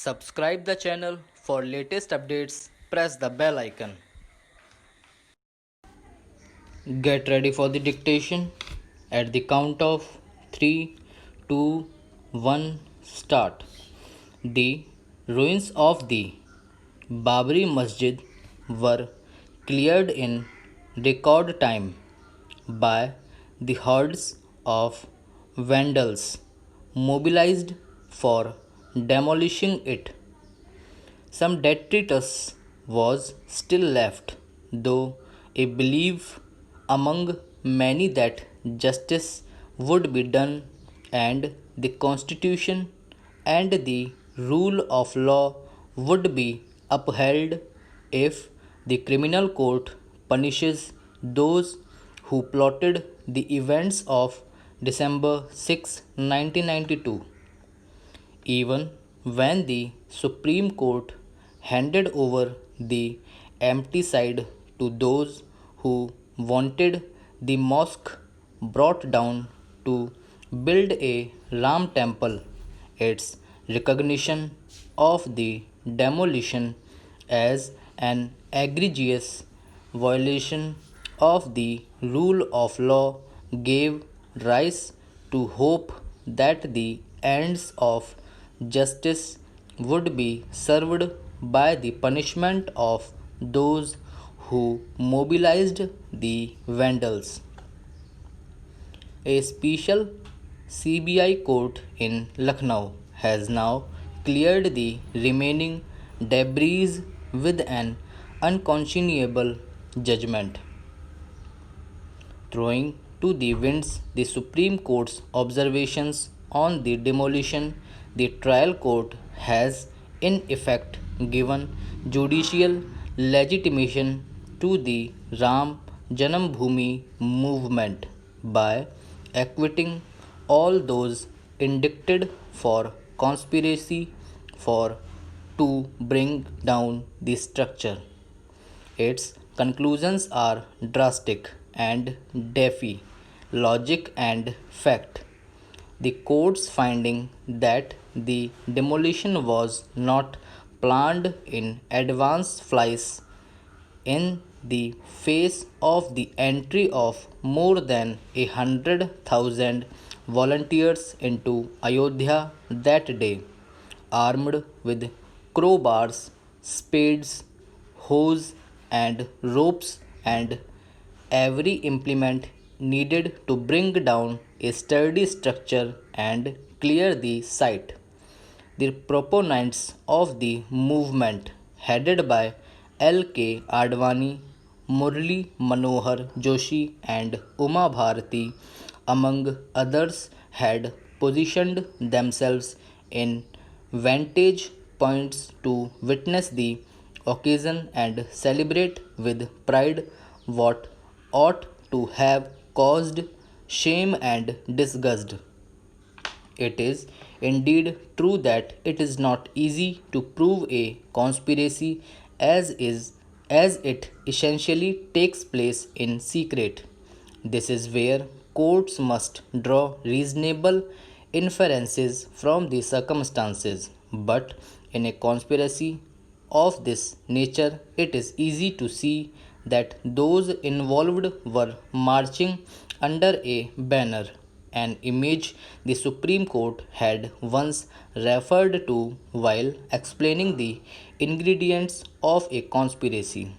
Subscribe the channel for latest updates. Press the bell icon. Get ready for the dictation. At the count of 3, 2, 1, start. The ruins of the Babri Masjid were cleared in record time by the hordes of vandals mobilized for demolishing it. Some detritus was still left, though a belief among many that justice would be done and the constitution and the rule of law would be upheld if the criminal court punishes those who plotted the events of December 6, 1992. Even when the Supreme Court handed over the empty side to those who wanted the mosque brought down to build a Ram temple, its recognition of the demolition as an egregious violation of the rule of law gave rise to hope that the ends of justice would be served by the punishment of those who mobilized the vandals. A special CBI court in Lucknow has now cleared the remaining debris with an unconscionable judgment. Throwing to the winds the Supreme Court's observations on the demolition, the trial court has in effect given judicial legitimation to the Ram Janambhoomi movement by acquitting all those indicted for conspiracy for to bring down the structure. Its conclusions are drastic and defy logic and fact. The court's finding that the demolition was not planned in advance flies in the face of the entry of more than 100,000 volunteers into Ayodhya that day, armed with crowbars, spades, hoes, and ropes, and every implement needed to bring down a sturdy structure and clear the site. The proponents of the movement, headed by L.K. Advani, Murli Manohar Joshi, and Uma Bharati, among others, had positioned themselves in vantage points to witness the occasion and celebrate with pride what ought to have caused shame and disgust. It is indeed true that it is not easy to prove a conspiracy as it essentially takes place in secret. This is where courts must draw reasonable inferences from the circumstances. But in a conspiracy of this nature, it is easy to see that those involved were marching under a banner, an image the Supreme Court had once referred to while explaining the ingredients of a conspiracy.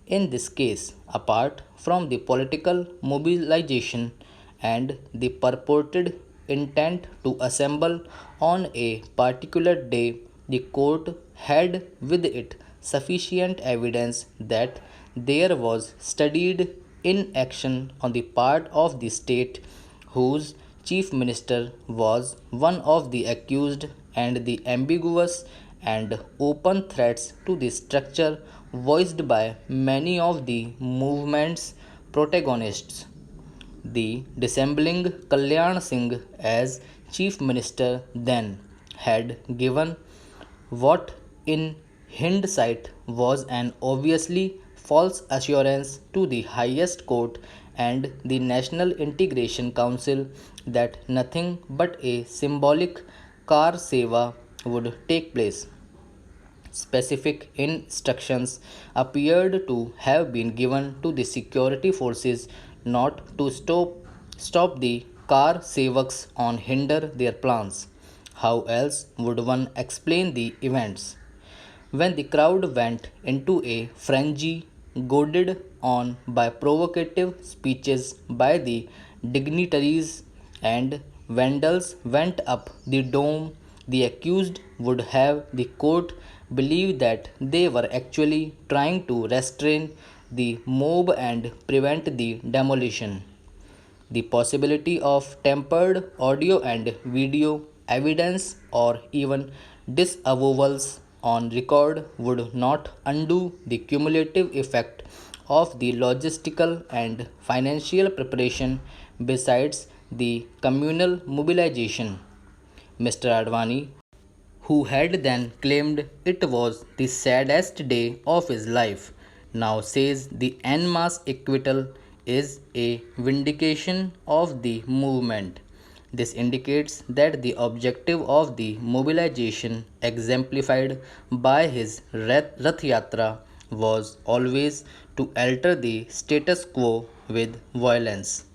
In this case, apart from the political mobilization and the purported intent to assemble on a particular day, the court had with it sufficient evidence that there was studied inaction on the part of the state whose chief minister was one of the accused, and the ambiguous and open threats to the structure voiced by many of the movement's protagonists. The dissembling Kalyan Singh as chief minister then had given what in hindsight was an obviously false assurance to the highest court and the National Integration Council that nothing but a symbolic car seva would take place. Specific instructions appeared to have been given to the security forces not to stop the car sevaks on hinder their plans. How else would one explain the events? When the crowd went into a frenzy, goaded on by provocative speeches by the dignitaries and vandals went up the dome, the accused would have the court believe that they were actually trying to restrain the mob and prevent the demolition. The possibility of tampered audio and video evidence or even disavowals on record would not undo the cumulative effect of the logistical and financial preparation besides the communal mobilization. Mr. Advani, who had then claimed it was the saddest day of his life, now says the en masse acquittal is a vindication of the movement. This indicates that the objective of the mobilization, exemplified by his Rath Yatra, was always to alter the status quo with violence.